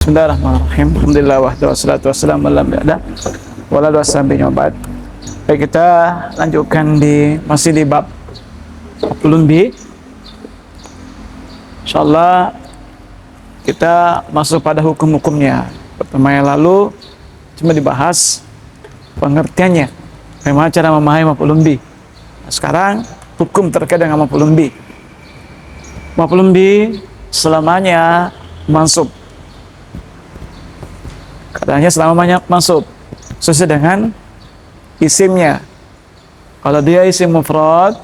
Bismillahirrahmanirrahim. Alhamdulillah wassalatu wassalamu ala rasulillah. Baik, kita lanjutkan masih di bab maf'ulun bih. Insyaallah kita masuk pada hukum-hukumnya. Pertama yang lalu cuma dibahas pengertiannya, bagaimana cara memahami maf'ulun bih. Nah, sekarang hukum terkait dengan maf'ulun bih. Maf'ulun bih selamanya mansub. Katanya selamanya mansub sesuai dengan isimnya. Kalau dia isim mufrad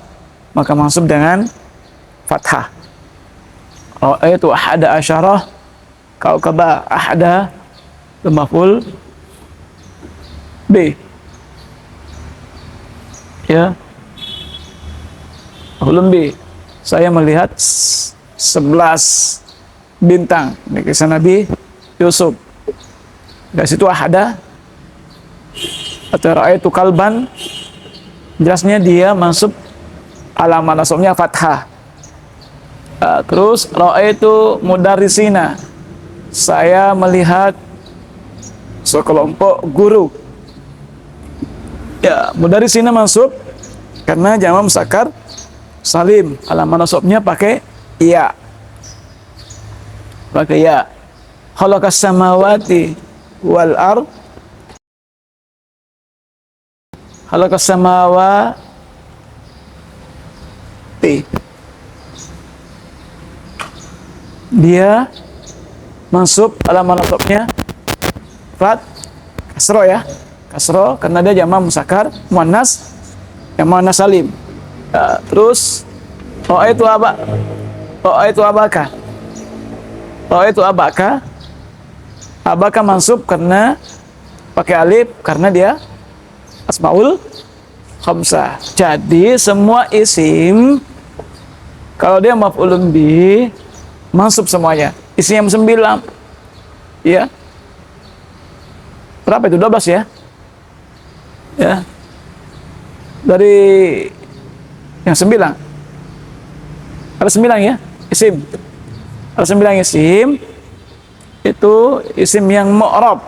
maka mansub dengan fathah. Ra'aitu ahada asyarah kaukaba ahada maf'ul bih. Ya. Maf'ul bih. Saya melihat 11 bintang di kisah Nabi Yusuf. Dari situ ahada atau ra'aitu kalban, jelasnya dia masuk alamat nasabnya fathah. Terus ra'aitu mudarrisina, saya melihat sekelompok guru. Ya, mudarrisina masuk karena jamak muzakkar salim, alamat nasabnya pakai iya. Pakai ya. Khalaqas samawati wal ard, khalaqas samawati, dia masuk alamat nasabnya kasro ya, kasro karena dia jamak muzakkar muannas yang muannas salim. Terus ra'aitu abaka, ra'aitu abaka, abaka mansub karena pakai alif karena dia asmaul khamsah. Jadi semua isim kalau dia maf'ulun bih mansub semuanya. Isim yang 9. Ya. Berapa itu? 12 ya? Ya. Dari yang 9. Ada 9 ya? Isim. Ada 9 isim. Itu isim yang mu'rab,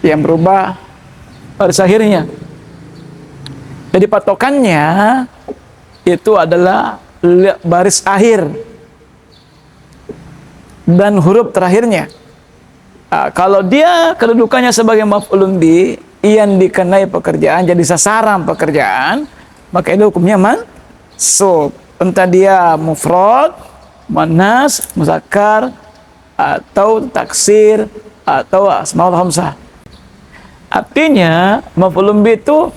yang berubah baris akhirnya. Jadi patokannya itu adalah baris akhir dan huruf terakhirnya. Kalau dia kedudukannya sebagai maf'ulun bih yang dikenai pekerjaan, jadi sasaran pekerjaan, maka itu hukumnya mansub. Entah dia mufrad, muannas, muzakkar, atau taksir, atau asmaul khamsah. Artinya maf'ulun bih itu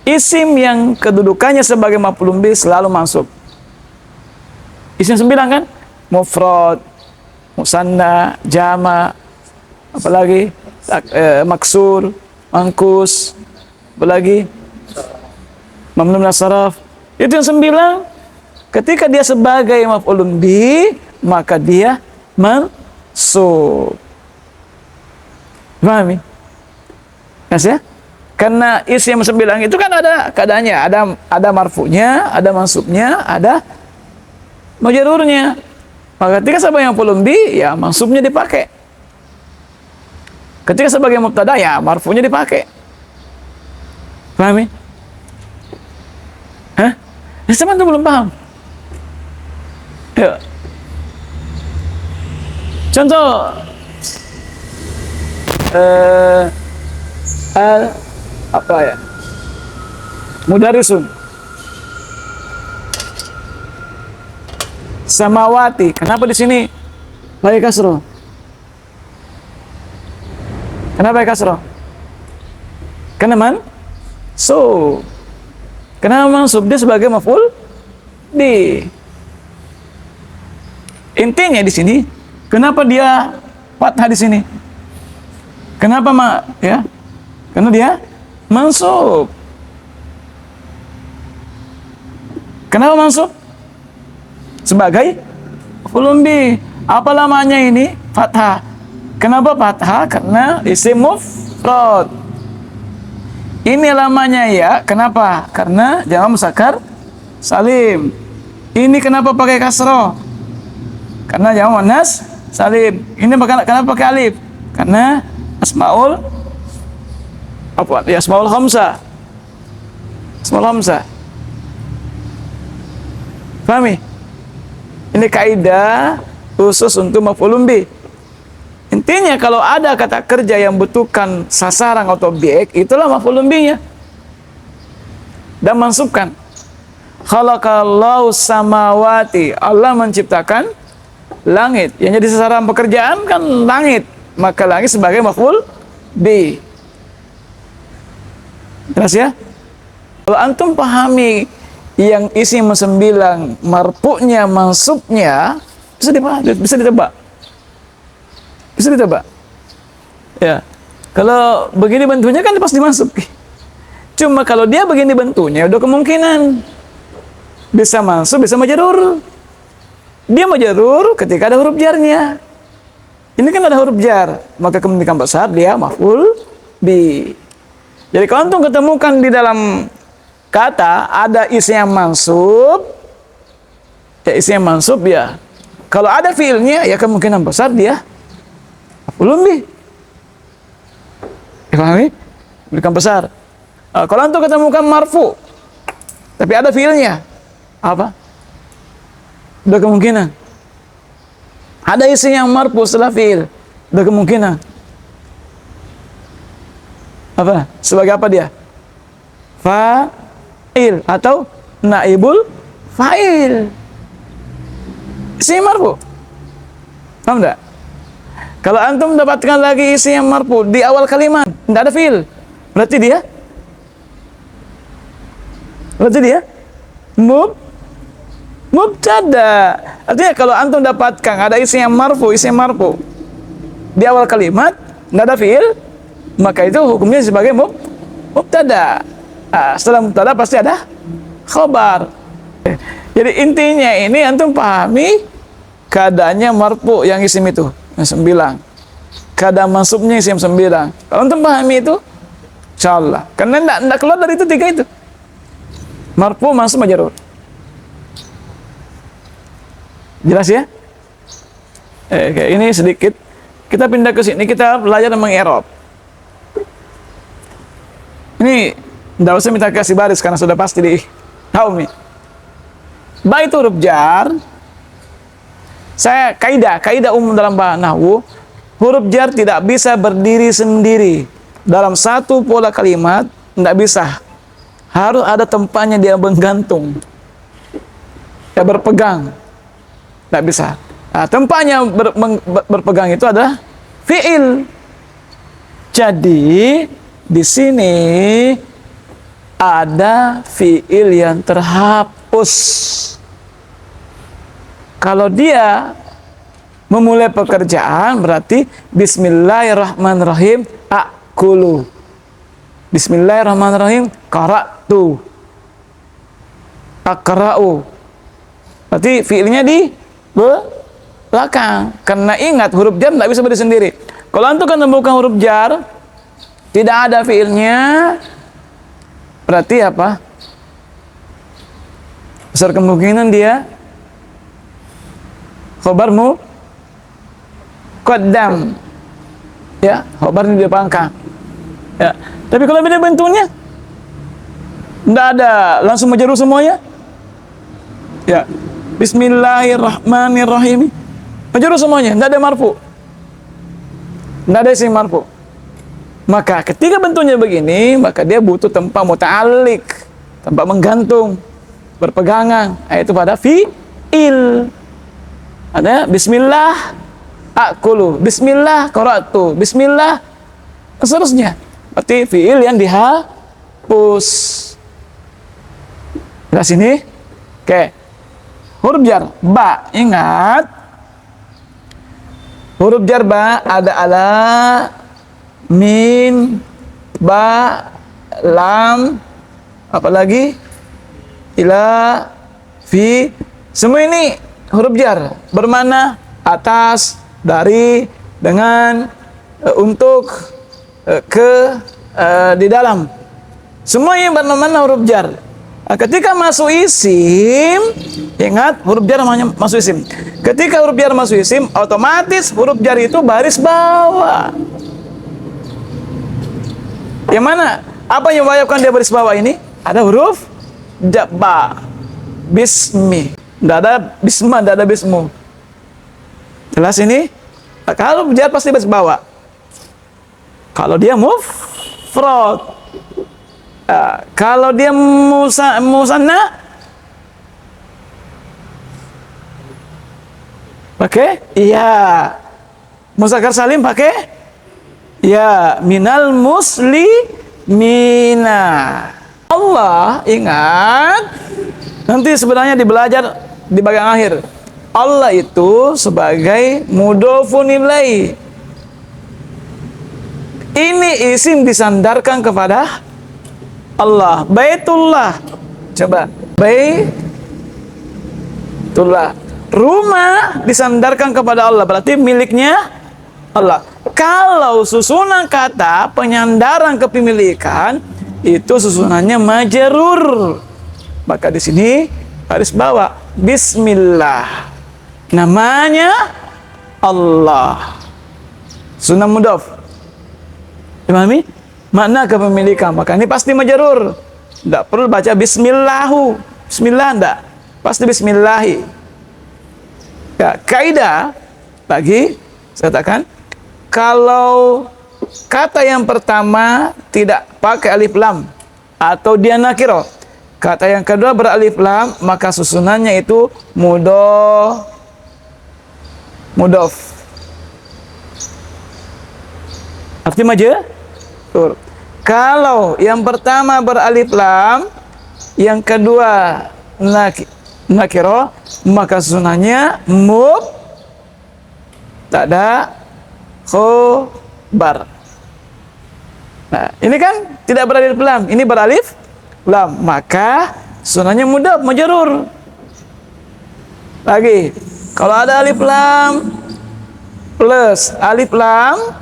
isim yang kedudukannya sebagai maf'ulun bih selalu mansub. Isim 9 kan? Mufrad, musanna, jama, apalagi maksur, mangkus, apalagi mamnu min as-sarf. Itu yang 9. Ketika dia sebagai maf'ulun bih maka dia mansub. Pahami? Yes, ya? Karena isim 9 itu kan ada keadaannya, ada marfu'nya, ada mansubnya, ada majrurnya. Maka ketika sebagai maf'ulun bih ya mansubnya dipakai. Ketika sebagai mubtada ya marfu'nya dipakai. Pahami? Hah? Sama itu belum paham? Yuk. Contoh apa ya? Mudarrisun. Samawati. Kenapa di sini pakai kasroh? Kenapa pakai kasroh? Karena mansub. Kenapa mansub? Dia sebagai maf'ul bih. Intinya di sini, kenapa dia fathah di sini? Kenapa ya? Karena dia mansub. Kenapa mansub? Sebagai maf'ulun bih. Apa lamanya ini? Fathah. Kenapa fathah? Karena isim mufrad. Ini lamanya ya. Kenapa? Karena jamak muzakkar salim. Ini kenapa pakai kasroh? Karena jamak muannas salim. Ini kenapa pakai alif? Karena asmaul apa? Ya, asmaul khamsah. Asmaul khamsah. Pahami? Ini kaidah khusus untuk maf'ulun bih. Intinya kalau ada kata kerja yang butuhkan sasaran atau objek, itulah maf'ulun bihnya. Dan mansubkan. Khalaqallahu samawati. Allah menciptakan langit. Yang jadi sasaran pekerjaan kan langit. Maka langit sebagai maf'ul bih. Jelas ya? Kalau antum pahami yang isim 9 marfu'nya mansubnya bisa ditebak. Bisa ditebak. Ya. Kalau begini bentuknya kan pasti masuk. Cuma kalau dia begini bentuknya udah kemungkinan bisa masuk, bisa majarur. Dia majarur ketika ada huruf jarnya. Ini kan ada huruf jar, maka kemungkinan besar dia maf'ul bi. Jadi kalau antum ketemukan di dalam kata ada isim yang mansub, ya isim yang mansub ya. Kalau ada fiilnya ya kemungkinan besar dia maf'ulun bi. Dipahami? Kemungkinan besar. Kalau antum ketemukan marfu, tapi ada fiilnya, apa? Udah kemungkinan. Ada isim yang marfu setelah fiil, udah kemungkinan. Apa? Sebagai apa dia? Fa'il atau naibul fa'il. Isim marfu. Paham enggak? Kalau antum dapatkan lagi isim yang marfu di awal kalimat, enggak ada fiil, berarti dia mubtada. Artinya kalau antum dapatkan ada isim yang marfu di awal kalimat, enggak ada fiil, maka itu hukumnya sebagai mubtada. Setelah mubtada pasti ada khabar. Jadi intinya ini antum pahami keadaannya marfu yang isim itu, yang 9. Keadaan mansubnya isim 9. Kalau antum pahami itu, insyaallah. Karena enggak keluar dari itu 3 itu. Marfu, mansub, majrur. Jelas ya? Ini sedikit. Kita pindah ke sini, kita belajar mengi'rab. Ini enggak usah minta kasih baris karena sudah pasti tahu nih. Ba itu huruf jar. Saya kaidah umum dalam bahasa nahwu, huruf jar tidak bisa berdiri sendiri dalam satu pola kalimat, enggak bisa. Harus ada tempatnya dia menggantung. Ya berpegang. Enggak bisa. Nah, tempatnya berpegang itu adalah fiil. Jadi di sini ada fiil yang terhapus. Kalau dia memulai pekerjaan berarti bismillahirrahmanirrahim akulu. Bismillahirrahmanirrahim qara'tu. Aqra'u. Berarti fiilnya di belakang. Karena ingat huruf jar tidak bisa berdiri sendiri. Kalau antum kan menemukan huruf jar tidak ada fiilnya, berarti apa? Besar kemungkinan dia khabar muqaddam. Ya, khabar ini dia pangkang. Ya. Tapi kalau beda bentuknya enggak ada, langsung majrur semuanya. Ya. Bismillahirrahmanirrahim. Majrur semuanya, enggak ada marfu. Enggak ada isim marfu. Maka ketika bentuknya begini, maka dia butuh tempat muta'alliq, tempat menggantung, berpegangan, yaitu pada fi'il. Ada bismillah akulu, bismillah qara'tu, bismillah seterusnya. Berarti fi'il yang dihapus. Jelas ini? Oke. Huruf jar ba, ingat. Huruf jar ba ada ala, min, ba, lam, apalagi ila, fi. Semua ini huruf jar bermakna atas, dari, dengan, untuk, ke, di dalam. Semua yang bermakna huruf jar. Nah, ketika masuk isim, ingat huruf jar namanya masuk isim. Ketika huruf jar masuk isim, otomatis huruf jar itu baris bawah. Yang mana? Apa yang menyebabkan dia baris bawah ini? Ada huruf ba, bismi. Tidak ada bisma, tidak ada bismu. Jelas ini? Nah, kalau jar pasti baris bawah. Kalau dia mufrad. Kalau dia musanna, pakai iya. Muzakkar salim pakai ya. Minal muslimina. Allah, ingat, nanti sebenarnya dibelajar di bagian akhir. Allah itu sebagai mudhofun ilaih. Ini isim disandarkan kepada Allah. Baitullah. Coba. Baitullah. Rumah disandarkan kepada Allah. Berarti miliknya Allah. Kalau susunan kata penyandaran kepemilikan itu susunannya majrur. Maka di sini harus bawa bismillah. Namanya Allah. Sunnah mudhaf. Pahami? Makna kepemilikan, maka ini pasti majrur. Tidak perlu baca bismillahu. Bismillah enggak. Pasti bismillahi. Ya, kaidah lagi saya katakan, kalau kata yang pertama tidak pakai alif lam atau dia nakiro, kata yang kedua beralif lam, maka susunannya itu mudhof. Arti majrur. Kalau yang pertama beralif lam, yang kedua nakiro, maka susunannya mubtada khobar. Nah, ini kan tidak beralif lam, ini beralif lam, maka susunannya mudhaf majrur. Lagi, kalau ada alif lam plus alif lam,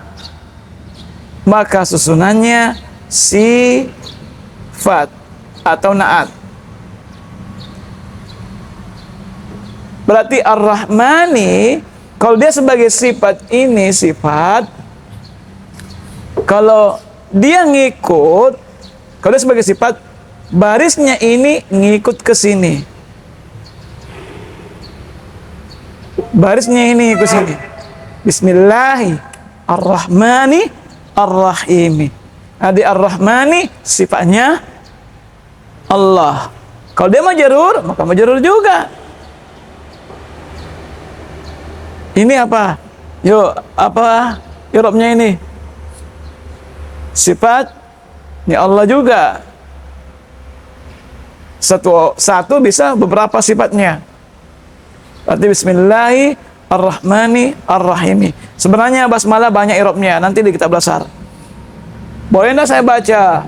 maka susunannya sifat atau naat. Berarti Ar-Rahmani, kalau dia sebagai sifat, ini sifat. Kalau dia ngikut, kalau dia sebagai sifat, barisnya ini ngikut ke sini. Barisnya ini ngikut sini. Bismillahirrahmanirrahim. Ar-Rahimi. Adi Ar-Rahmani sifatnya Allah. Kalau dia majrur, maka majrur juga. Ini apa? Yuk, apa i'rabnya ini? Sifat ini Allah juga. Satu bisa beberapa sifatnya. Berarti Bismillahirrahmanirrahim. Sebenarnya basmalah banyak i'rabnya, nanti di kitab dasar. Boleh enggak saya baca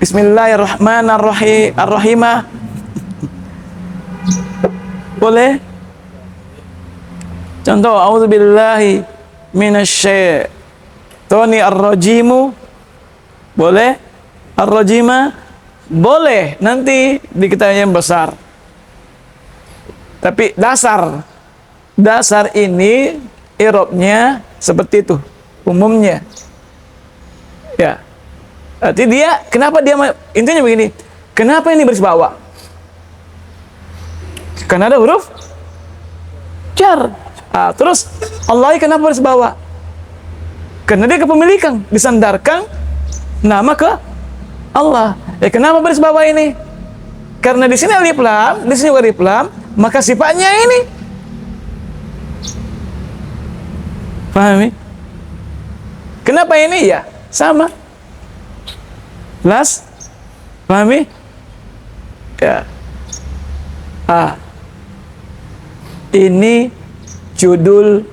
Bismillahirrahmanirrahim? Boleh? Contoh, a'udzubillahi minasyaitonir rajimu. Boleh? Ar-rajima boleh, nanti di kitab yang besar. Tapi dasar ini i'rabnya seperti itu umumnya. Ya. Berarti dia, kenapa dia, intinya begini, kenapa ini baris bawah? Karena ada huruf jar. Terus Allah kenapa baris bawah? Karena dia kepemilikan, disandarkan nama ke Allah. Kenapa baris bawah ini? Karena di sini alif lam, di sini alif lam, maka sifatnya ini. Pahami? Kenapa ini? Ya, sama. Jelas? Pahami? Ya. Ini judul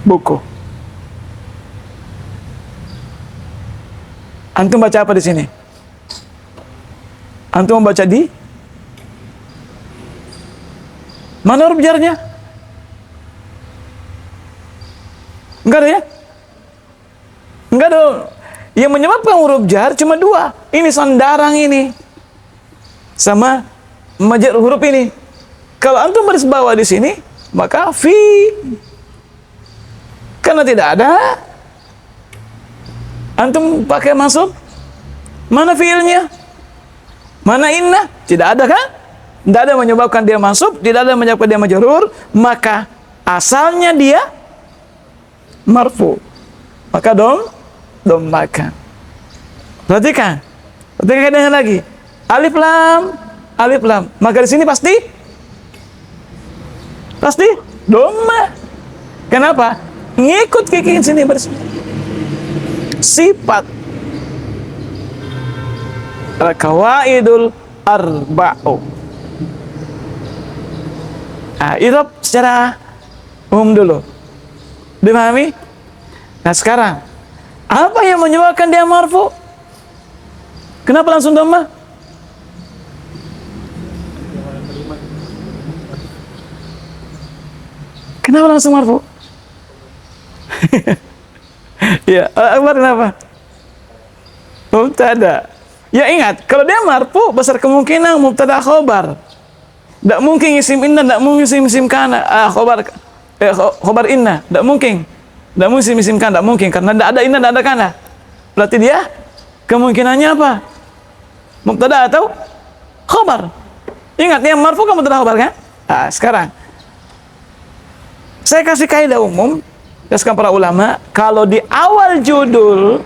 buku. Antum baca apa di sini? Antum membaca di mana huruf jarnya? Enggak ada ya? Enggak dong. Yang menyebabkan huruf jar cuma dua. Ini sandarang ini sama majer huruf ini. Kalau antum baris bawah di sini, maka fi. Karena tidak ada, antum pakai mansub. Mana fiilnya? Mana inna? Tidak ada kan? Tidak ada menyebabkan dia mansub, tidak ada menyebabkan dia majrur, maka asalnya dia marfu. Maka makan. Perhatikan dengan lagi. Alif lam. Maka di sini pasti dhamma. Kenapa? Ngikut kikin sini sifat al-qawaidul arba'u. Nah, itu secara umum dulu. Dipahami? Nah, sekarang apa yang menyebabkan dia marfu? Kenapa langsung dhamma? Kenapa langsung marfu? Ya, Akbar kenapa? Mubtada. Ya ingat, kalau dia marfu besar kemungkinan mubtada khobar. Tidak mungkin isim inna, tidak mungkin isim kana. Khobar inna, tidak mungkin. Tidak mungkin isim kana, tidak mungkin karena tidak ada inna, tidak ada kana. Berarti dia kemungkinannya apa? Mubtada atau khobar. Ingat, yang marfu kan mubtada khobar kan? Nah, sekarang saya kasih kaidah umum, jelaskan para ulama, kalau di awal judul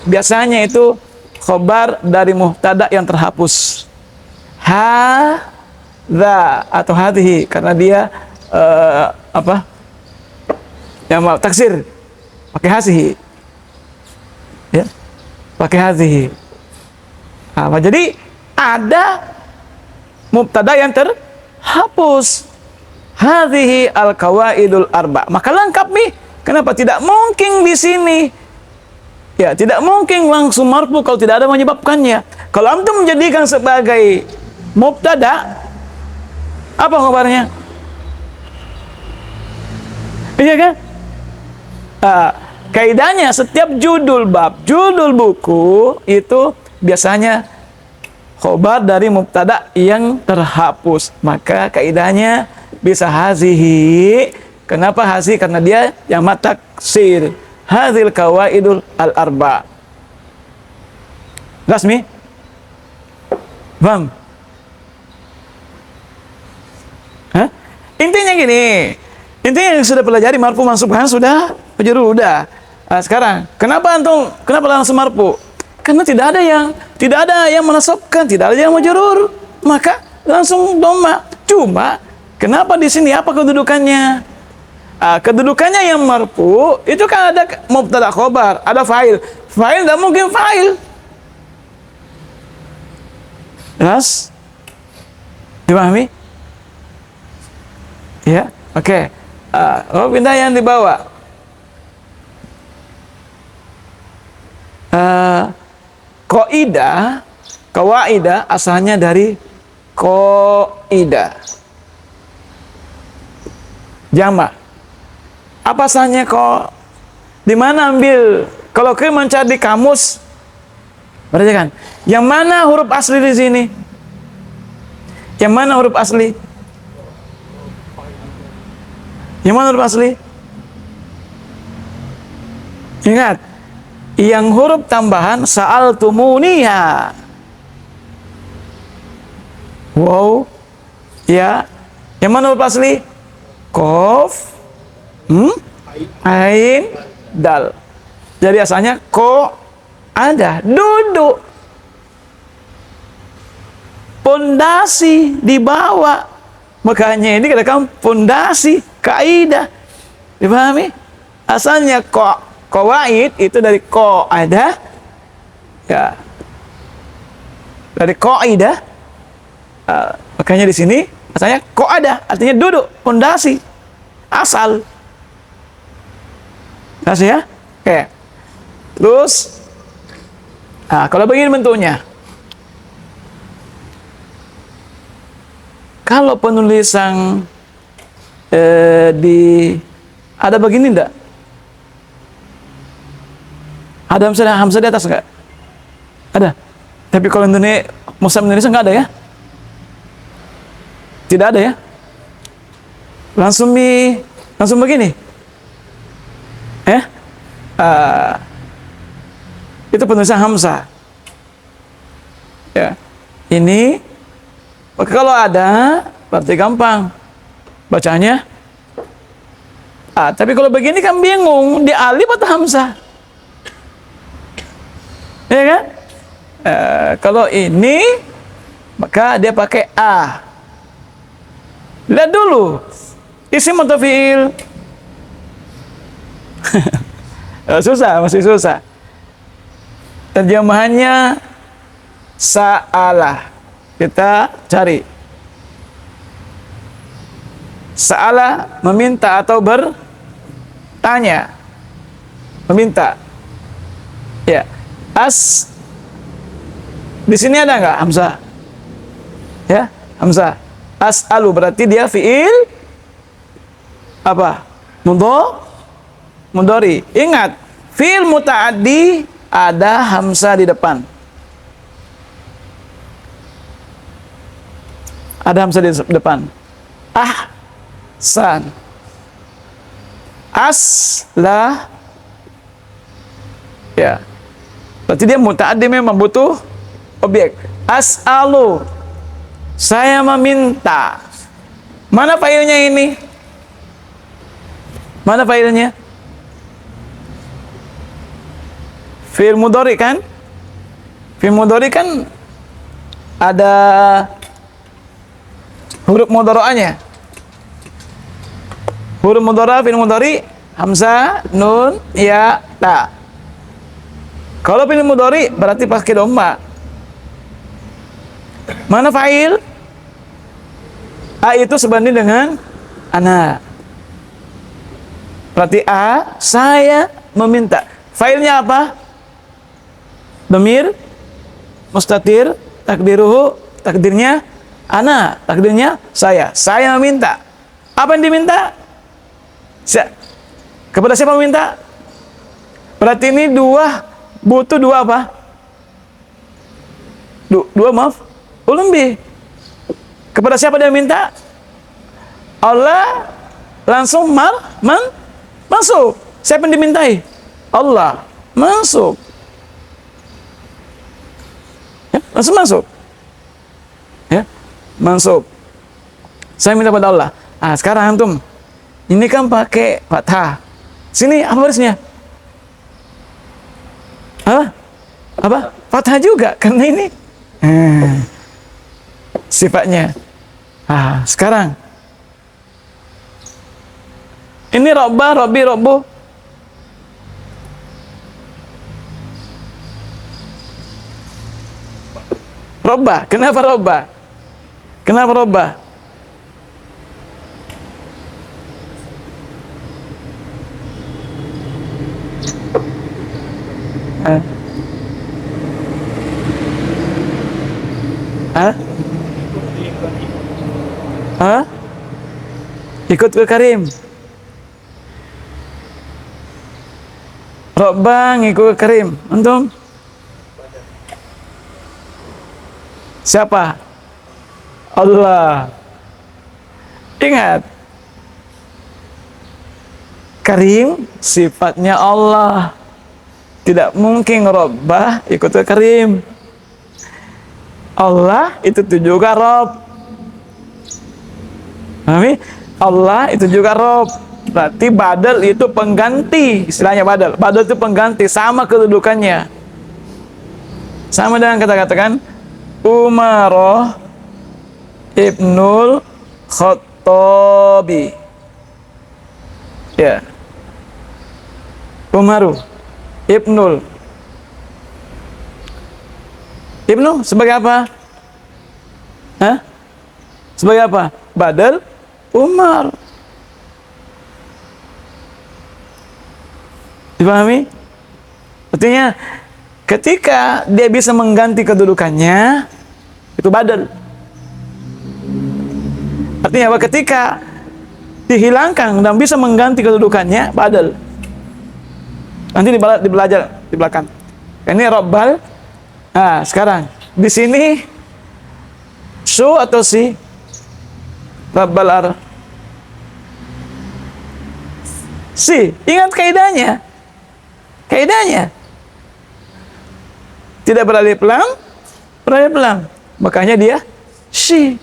biasanya itu khobar dari mubtada yang terhapus. Hadza atau hadhihi karena dia yang mau taksir pakai hasihi. Ya. Pakai hadhihi. Jadi ada mubtada yang terhapus. Hadhihi al-qawaidul arba. Maka lengkap nih. Kenapa tidak mungkin di sini? Ya, tidak mungkin langsung marfu kalau tidak ada menyebabkannya. Kalau antum menjadikan sebagai mubtada, apa kabarnya? Iya kan? Kaidahnya setiap judul bab, judul buku itu biasanya khobar dari mubtada yang terhapus. Maka kaidahnya bisa hazihi. Kenapa hazihi? Karena dia yang taksir. Hadzil qawaidul al-arba. Rasmi? Bang. Intinya gini. Intinya yang sudah pelajari marfu mansub kan sudah, majrur udah. Sekarang, kenapa langsung marfu? Karena tidak ada yang menasabkan, tidak ada yang majrur, maka langsung dhamma. Cuma kenapa di sini apa kedudukannya? Kedudukannya yang marfu itu kan ada mubtada khobar, ada fa'il. Fa'il tidak mungkin fa'il. Jelas? Dipahami? Ya, oke. Pindah yang di bawah. Qaidah asalnya dari qaidah. Jamak. Apa asalnya kok? Di mana ambil? Kalau kita mencari di kamus, perhatikan. Yang mana huruf asli di sini? Yang mana huruf asli? Yang mana huruf asli? Ingat, yang huruf tambahan sa'altumuniha. Wow, ya. Yang mana huruf asli? Qaf, ain, dal. Jadi asalnya ko ada duduk. Pondasi dibawa. Makanya ini katakan pondasi kaidah. Dipahami? Asalnya qawaid itu dari ada. Ya. Dari kaidah. Makanya di sini asalnya ada, artinya duduk, pondasi. Asal. Asal ya? Oke. Terus kalau begini bentuknya. Kalau penulisan ada begini enggak? Ada Hamzah di atas nggak? Ada. Tapi kalau Indonesia, Muslim Indonesia nggak ada ya? Tidak ada ya? Langsung begini. Itu penulisan Hamzah. Ya. Ini kalau ada berarti gampang bacanya. Tapi kalau begini kan bingung, di alif atau Hamzah? Ya kan? Kalau ini maka dia pakai A. Lihat dulu isim atau fiil. Susah, masih susah. Terjemahannya sa'alah. Kita cari. Sa'alah meminta atau bertanya. Meminta. Ya. Di sini ada nggak Hamzah? Ya, Hamzah. As'alu berarti dia fiil apa? Mudhari. Ingat, fiil muta'addi ada Hamzah di depan. Ada Hamzah di depan. Ahsan. Aslah. Ya. Berarti dia muta'addi, memang butuh objek. As'alu. Saya meminta. Mana failnya ini? Mana failnya? Fi'il mudhari kan? Fi'il mudhari kan ada huruf mudhara'anya. Huruf mudhara' fi'il mudhari hamzah, nun, ya, ta. Kalau fi'il mudhari berarti pakai dhamma. Mana fa'il? A itu sebanding dengan ana. Berarti A, saya meminta. Fa'ilnya apa? Dhamir mustatir, takdirnya ana, takdirnya saya. Saya meminta. Apa yang diminta? Kepada siapa meminta? Berarti ini butuh dua apa? Dua maaf, lebih. Kepada siapa dia minta? Allah langsung masuk. Siapa yang dimintai? Allah masuk. Ya, langsung masuk. Ya, masuk. Saya minta pada Allah. Sekarang antum, ini kan pakai fathah. Sini apa barisnya? Apa? Fathah juga karena ini sifatnya. Sekarang ini robbi, robbu. Robba, kenapa robba? Kenapa robba? Ikut ke Karim. Robba ngikut ke Karim. Antum? Siapa? Allah. Ingat, Karim sifatnya Allah. Tidak mungkin Rabbah ikut ke Karim. Allah itu juga Rabb. Pahami? Allah itu juga Rabb. Berarti badal itu pengganti. Istilahnya badal. Badal itu pengganti, sama kedudukannya. Sama dengan kata-katakan Umaroh Ibnul Khattabi. Ya. Umaru Ibnu sebagai apa? Sebagai apa? Badal Umar. Dipahami? Artinya ketika dia bisa mengganti kedudukannya, itu badal. Artinya apa? Ketika dihilangkan dan bisa mengganti kedudukannya, badal. Nanti dibelajar di belakang. Ini Rabbal. Nah, sekarang di sini su atau si? Rabbal ar. Si. Ingat kaidahnya. Kaidahnya. Tidak beralif lam, beralif lam. Makanya dia si.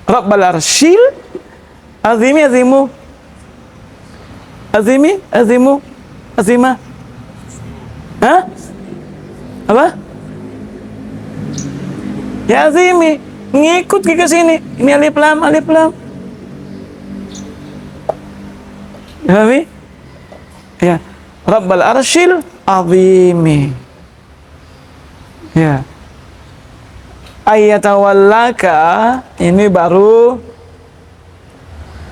Rabbal arsyil azimi azimu. Azimi azimu azima. Hah? Apa? Ya azimi, ngikut ke sini. Ini alif lam, alif lam. Pahami? Ya. Rabbal arsyil azimi. Ya. Ayyatawallaka ini baru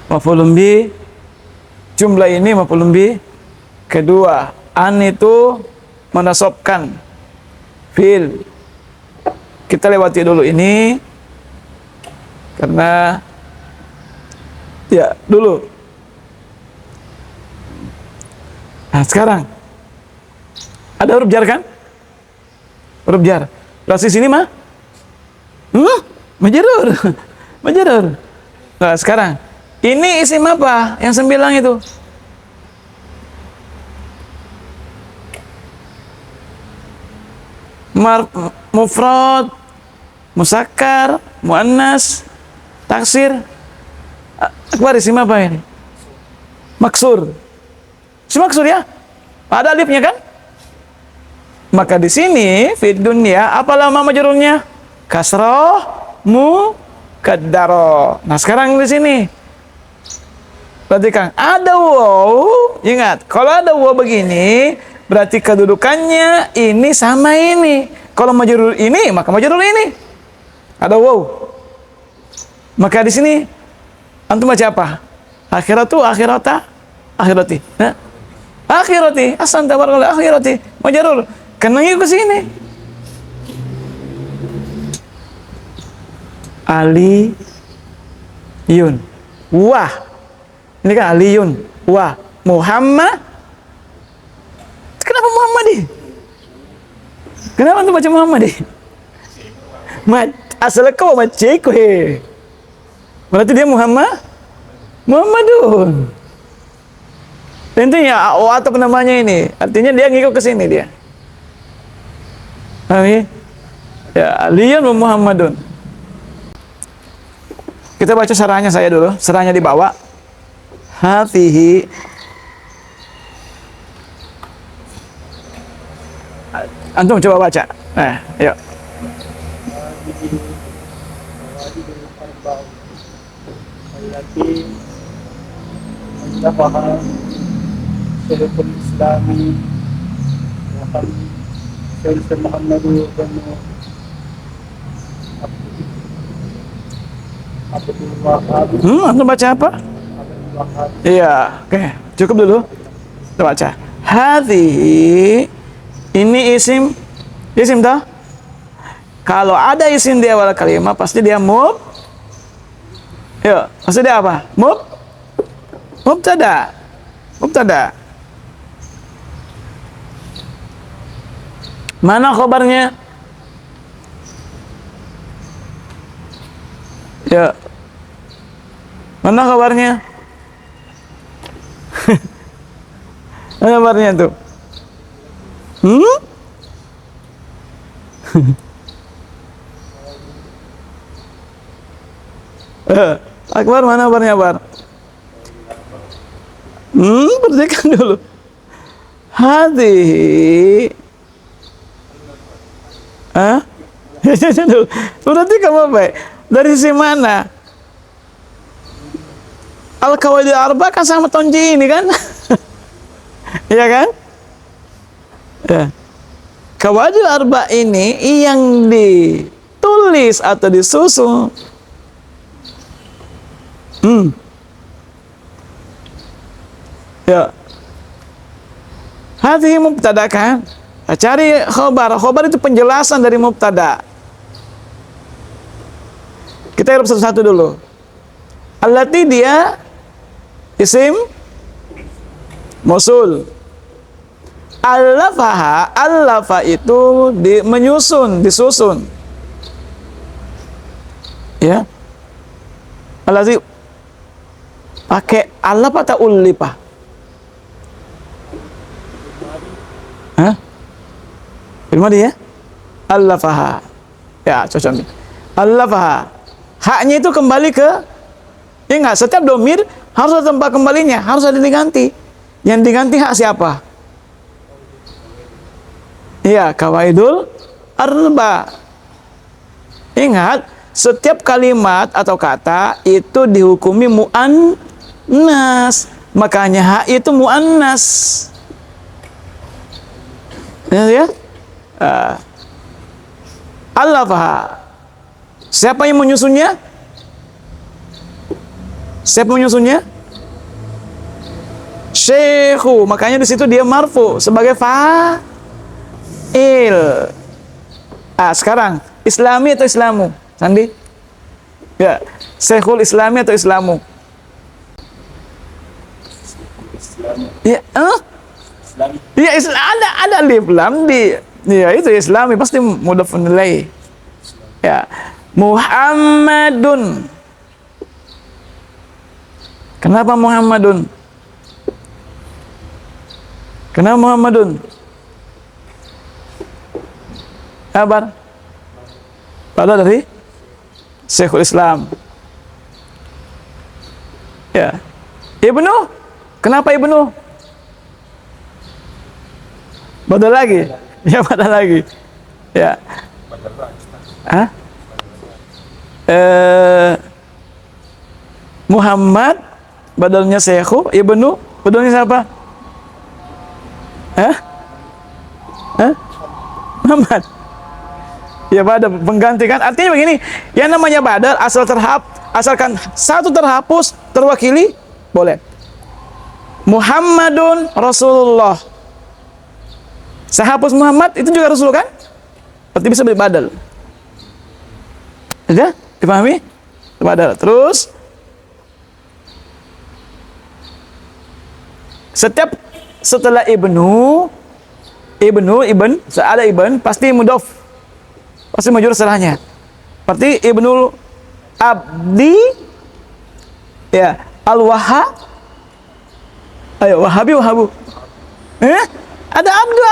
maf'ulun bi. Jumlah ini maf'ulun bi kedua. An itu menasabkan fi'il. Kita lewati dulu ini karena ya dulu. Nah, sekarang ada huruf jar kan? Huruf jar. Berarti sini mah? Majarur. Majarur. Nah, sekarang ini isim apa? Yang 9 itu. Mufrad, musakkar, muannas, taksir. Akbar isim apa ini? Maksur. Si maksur ya? Ada alifnya kan? Maka di sini fid dunya apa lama majrurnya? Kasroh muqaddaro. Nah, sekarang di sini perhatikan, ada waw. Ingat, kalau ada waw begini berarti kedudukannya ini sama ini. Kalau majrur ini, maka majrur ini. Ada waw. Maka di sini antum baca apa? Akhiratu, akhirata, akhirati. Nah, akhirati, asan tabarakallah akhirati. Majrur. Kena ke sini. Aliyun. Wah. Ini kan Aliyun. Wah. Muhammad. Kenapa Muhammadi? Kenapa tuh baca Muhammadi? Asal kau baca he. Berarti dia Muhammadun. Intinya atau namanya ini. Artinya dia ngikut ke sini dia. Paham ya? Aliyun wa Muhammadun. Kita baca sarahnya saya dulu. Sarahnya di bawah. Hafihi. Antum coba baca. Nah, yuk. Antum baca apa? Iya, oke. Cukup dulu. Kita baca. Hadhihi. Ini isim dah. Kalau ada isim di awal kalimat pasti dia yuk, pasti dia apa? Mubtada. Mana khabarnya? Ya. Mana kabarnya? Mana kabarnya tuh? Akbar, mana kabarnya, Akbar? Perhatikan dulu. Hadhihi. Perhatikan baik. Dari sisi mana? Al-Qawaidul Arba kan sama tonji ini kan? Iya kan? Ya. Qawaidul Arba ini yang ditulis atau disusun. Ya. Hadhihi mubtada kan? Cari khobar. Khobar itu penjelasan dari mubtada. Kita hirup satu-satu dulu. Allati dia isim mausul. Allafaha, allafa itu menyusun, disusun. Ya. Allazi pakai allaf atau ullifa? Hah? Firmadi ya? Allafaha. Ya, cocok nih. Allafaha. Haknya itu kembali ke, ingat, setiap domir harus ada tempat kembalinya, harus ada diganti. Yang diganti hak siapa? Iya, kawaidul arba. Ingat, setiap kalimat atau kata itu dihukumi muannas. Makanya hak itu muannas. Ya? Allafaha. Siapa yang menyusunnya? Siapa menyusunnya? Syekhu. Makanya di situ dia marfu sebagai fa'il. Sekarang Islami atau Islamu? Sandi? Ya, Syekhul Islami atau Islamu? Ya, ya, ada alif lam di. Ya, itu Islami pasti mudhafun ilaih. Ya. Muhammadun. Kenapa Muhammadun? Kenapa Muhammadun? Kabar? Pada dari Syekhul Islam. Ya. Ibnu? Kenapa Ibnu? Badal lagi? Ya, badal lagi. Ya. Hah? Muhammad badalnya Syekhu, Ibnu badalnya siapa? Muhammad. Ya, badal pengganti kan. Artinya begini, yang namanya badal asalkan satu terhapus, terwakili, boleh. Muhammadun Rasulullah. Saya hapus Muhammad, itu juga Rasul kan? Berarti bisa badal. Ya? Dipahami? Badal. Terus setelah ibn, ada ibn pasti mudhof. Pasti majrur salahnya. Berarti ibnul abdi, ya, al-wahhab. Ayo, wahabi, wahabu. Ada abdu,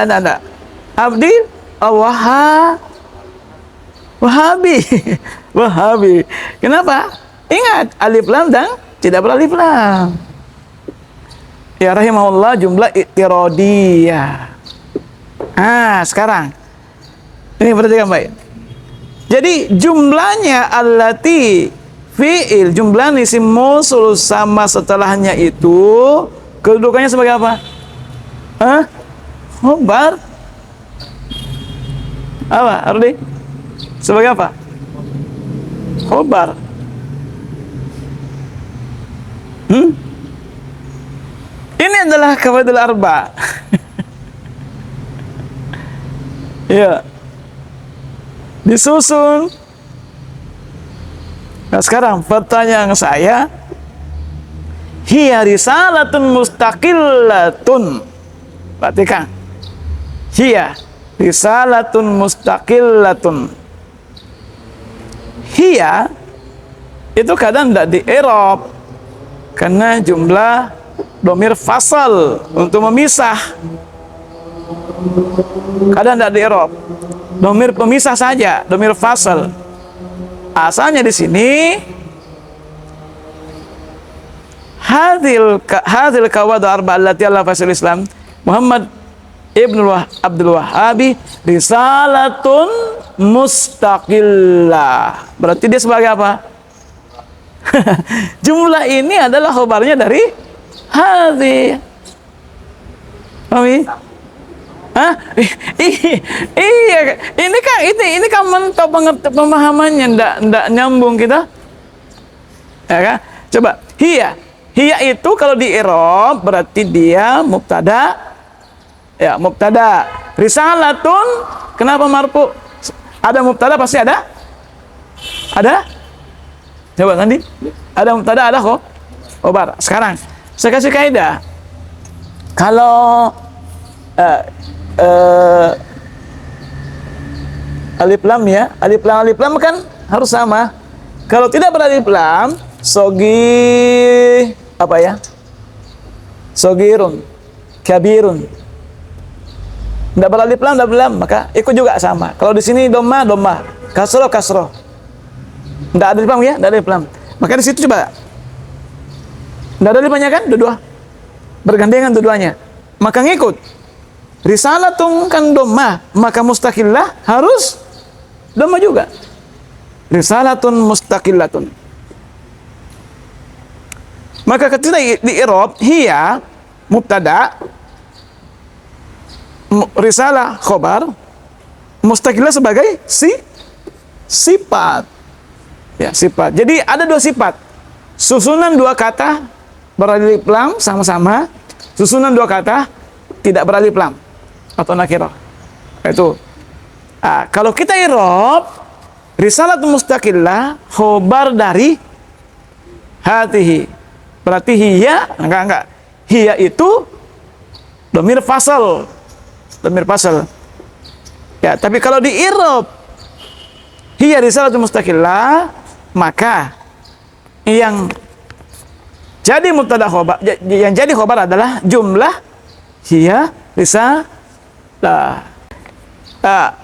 ada. Abdi, al-wahhab. Wahabi. Wahabi. Kenapa? Ingat, alif lam dan tidak beralif lam. Ya, rahimahullah, jumlah i'tiradiyah. Sekarang ini perhatikan baik. Jadi jumlahnya allati fi'il, jumlah isim mausul sama setelahnya itu kedudukannya sebagai apa? Khobar. Apa, Ardi? Sebagai apa? Khobar. Ini adalah kawaidul arba. Ya. Disusun. Nah, sekarang pertanyaan saya, hiya risalatun mustaqillatun. Perhatikan. Hiya risalatun mustaqillatun. Hiya itu kadang tidak di-i'rab karena jumlah domir fasal untuk memisah. Kadang tidak di-i'rab. Domir pemisah saja, domir fasal. Asalnya di sini hadhil kawadu arba allati Allah fasil Islam Muhammad ibn Abdul Wahhabi risalatun mustaqillah. Berarti dia sebagai apa? Jumlah ini adalah khobarnya dari hadhi. Pahami? Iya, ini kan mentok pemahamannya, ndak nyambung kita. Ya kan? Coba, hiya itu kalau di i'rab berarti dia mubtada. Ya, mubtada. Risalatun, kenapa marfu? Ada mubtada pasti ada? Ada? Coba nanti. Ada mubtada, ada khobar. Sekarang saya kasih kaidah. Kalau eh, eh, alif lam ya, alif lam kan harus sama. Kalau tidak beralif lam, sogi apa ya? Sogirun, kabirun. Tidak beralif lam, maka ikut juga sama. Kalau di sini doma, kasroh, kasroh. Tidak ada alif lam ya, tidak ada alif lam. Maka di situ coba. Tidak ada alifnya kan, dua-dua. Bergandengan dua-duanya. Maka ngikut. Risalatun kan doma, maka mustaqillah harus doma juga. Risalatun mustaqillatun. Maka ketika di i'rab hiya mubtada, risalah khobar, mustaqillah sebagai sifat. Ya, sifat. Jadi ada dua sifat. Susunan dua kata beralif lam sama-sama, susunan dua kata tidak beralif lam atau nakirah. Itu. Kalau kita i'rab risalah mustaqillah khobar dari hatihi. Berarti hiya, enggak. Hiya itu dhamir fasal. Dhamir fasal. Ya, tapi kalau di i'rab hiya risalah mustaqillah, maka yang jadi mubtada khobar, yang jadi khobar adalah jumlah hiya risalah.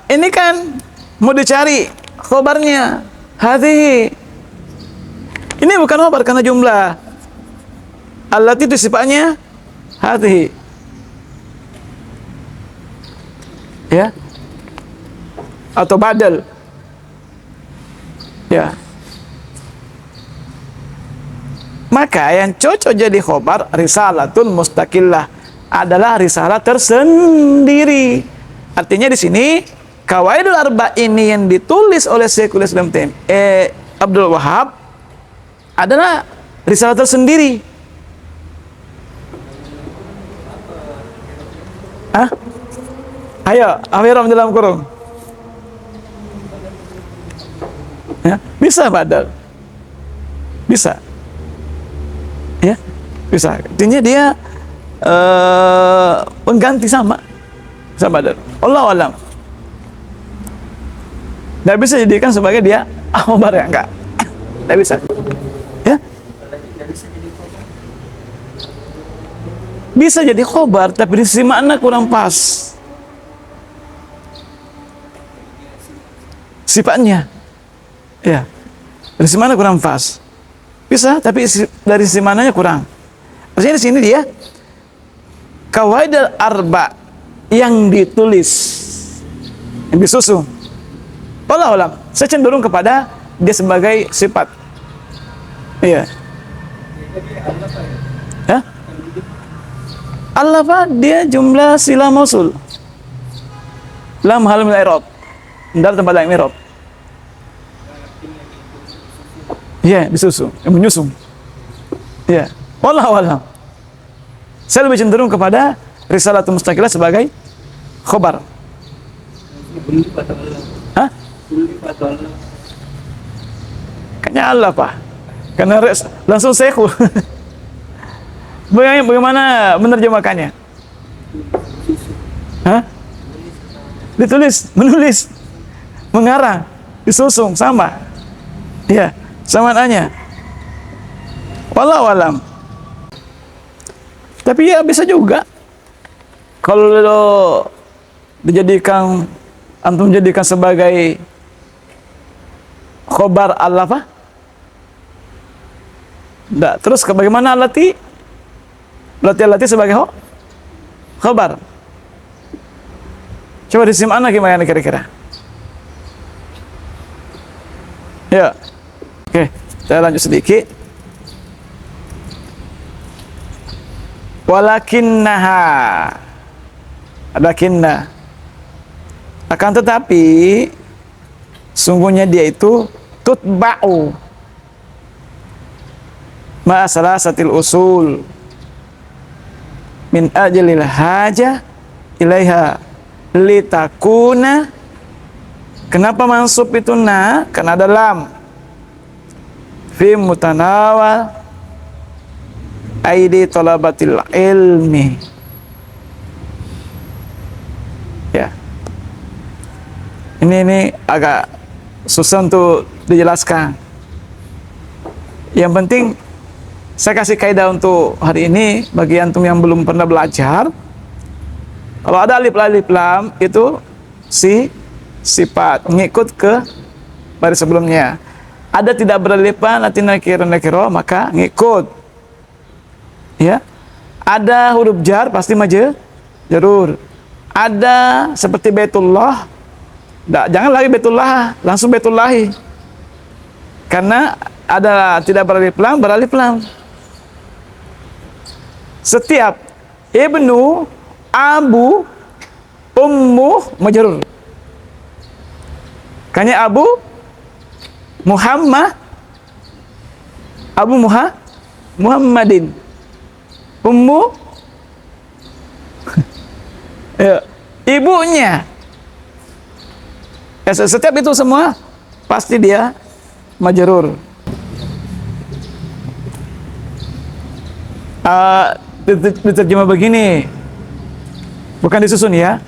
Ini kan mau dicari khobarnya hadhihi. Ini bukan khobar karena jumlah. Allati itu sifatnya hadhihi. Ya. Atau badal. Ya. Maka yang cocok jadi khobar risalatun mustaqillah adalah risalah tersendiri. Artinya di sini Qawaidul Arba ini yang ditulis oleh Syekhul Islam Abdul Wahab adalah risalah tersendiri. Ayo, afiram dalam kurung. Ya, bisa badal. Bisa. Ya, bisa. Artinya dia pengganti sama badal. Allahu a'lam. Nggak bisa jadikan sebagai dia khobar ya, enggak. Nggak bisa. Ya. Bisa jadi khobar, tapi di sisi makna kurang pas. Sifatnya. Ya. Dari sisi mana kurang pas. Bisa, tapi dari sisi mananya kurang. Artinya di sini dia Qawaidul Arba yang ditulis, yang disusun. Wallahu a'lam. Saya cenderung kepada dia sebagai sifat. Iya. Hah? Allah dia jumlah sila mausul. Lam hal min i'rab. Dari tempat lain i'rab. Iya, disusun, yang menyusun. Iya. Wallahu a'lam. Saya lebih cenderung kepada risalatun mustaqillah sebagai khobar. Hah? Kayaknya Allah, Pak. Karena langsung Syekhul. Bagaimana menerjemahkannya? Hah? Ditulis, menulis, mengarang, disusun, sama. Iya, samaannya. Wallahu a'lam. Tapi ya bisa juga. Kalau dijadikan, antum jadikan sebagai khobar Allah apa? Nggak. Terus bagaimana alati? Berarti alati sebagai khobar. Coba disimpan gimana kira-kira? Ya. Oke, saya lanjut sedikit. Walakinnaha. Walakinna. Akan tetapi sungguhnya dia itu tutba'u ma salasatil usul min ajlil haja ilaiha litakuna. Kenapa mansub itu na? Karena ada lam fi mutanawal aidi talabatil ilmi. Ini agak susah untuk dijelaskan. Yang penting saya kasih kaidah untuk hari ini bagi antum yang belum pernah belajar. Kalau ada alif lam itu sifat ngikut ke baris sebelumnya. Ada tidak beralif lam nanti nakiro maka ngikut. Ya. Ada huruf jar pasti jarur. Ada seperti Baitullah. Jangan lagi Baitullah, langsung Baitullahi. Karena ada tidak beralif lam. Setiap ibnu, abu, ummu majrur. Kanya abu Muhammad, Muhammadin, ummu ya, ibunya. Setiap itu semua pasti dia majrur. Diterjemah begini, bukan disusun ya.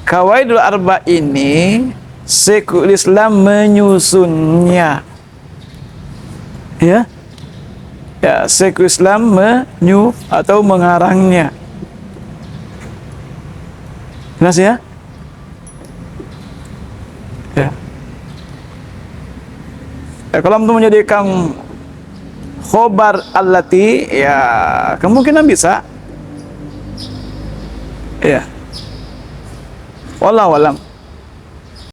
Qawaidul arba ini Syekhul Islam menyusunnya. Ya. Ya, Syekhul Islam atau mengarangnya. Jelas ya? Ya. Kalau untuk menjadikan khobar allati, ya kemungkinan bisa. Ya. Wallahu alam.